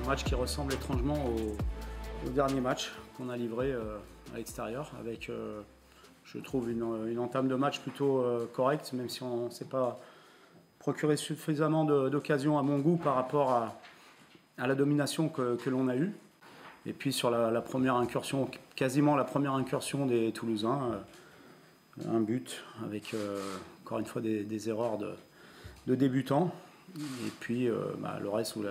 match qui ressemble étrangement au dernier match qu'on a livré à l'extérieur, avec, je trouve, une entame de match plutôt correcte, même si on ne s'est pas procuré suffisamment d'occasions à mon goût par rapport à la domination que l'on a eue. Et puis sur la première incursion, quasiment la première incursion des Toulousains, un but avec encore une fois des erreurs de débutants. Et puis le reste, vous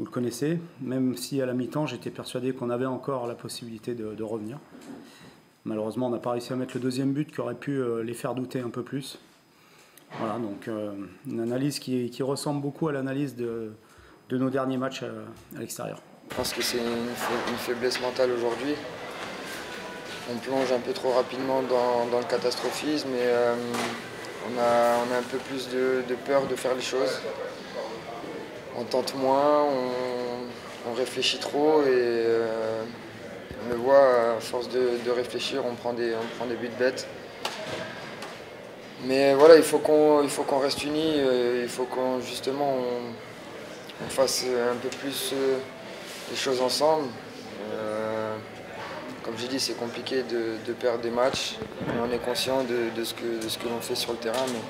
le connaissez. Même si à la mi-temps, j'étais persuadé qu'on avait encore la possibilité de revenir. Malheureusement, on n'a pas réussi à mettre le deuxième but qui aurait pu les faire douter un peu plus. Voilà, donc une analyse qui ressemble beaucoup à l'analyse de nos derniers matchs à l'extérieur. Je pense que c'est une faiblesse mentale aujourd'hui. On plonge un peu trop rapidement dans le catastrophisme et on a un peu plus de peur de faire les choses. On tente moins, on réfléchit trop et on le voit, à force de réfléchir, on prend des buts bêtes. Mais voilà, il faut qu'on reste unis, il faut qu'on justement on fasse un peu plus les choses ensemble. Comme j'ai dit, c'est compliqué de perdre des matchs, mais on est conscient de ce que l'on fait sur le terrain. Mais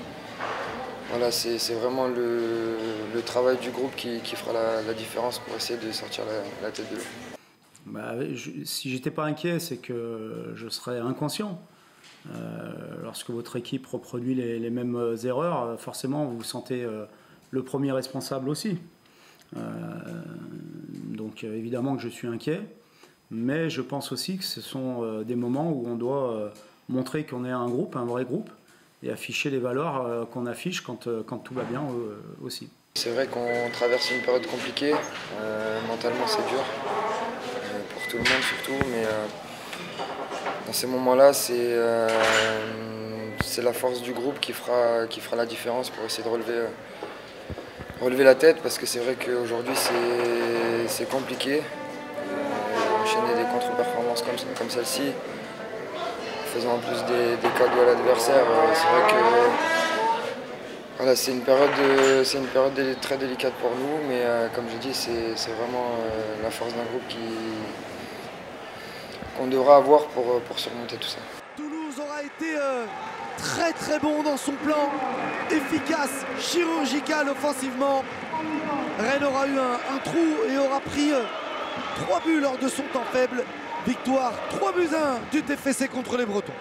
voilà, c'est vraiment le travail du groupe qui fera la différence pour essayer de sortir la tête de l'eau. Si j'étais pas inquiet, c'est que je serais inconscient. Lorsque votre équipe reproduit les mêmes erreurs, forcément vous vous sentez le premier responsable aussi. Donc évidemment que je suis inquiet, mais je pense aussi que ce sont des moments où on doit montrer qu'on est un groupe, un vrai groupe, et afficher les valeurs qu'on affiche quand tout va bien aussi. C'est vrai qu'on traverse une période compliquée, mentalement c'est dur, pour tout le monde surtout, mais dans ces moments-là, c'est la force du groupe qui fera la différence pour essayer de relever la tête, parce que c'est vrai qu'aujourd'hui c'est compliqué. Enchaîner des contre-performances comme celle-ci, faisant en plus des cadeaux à l'adversaire, c'est vrai que voilà, c'est une période très délicate pour nous, mais comme je dis, c'est vraiment la force d'un groupe qu'on devra avoir pour surmonter tout ça. Toulouse aura été très très bon dans son plan, efficace, chirurgical offensivement. Rennes aura eu un trou et aura pris 3 buts lors de son temps faible. Victoire 3-1 du TFC contre les Bretons.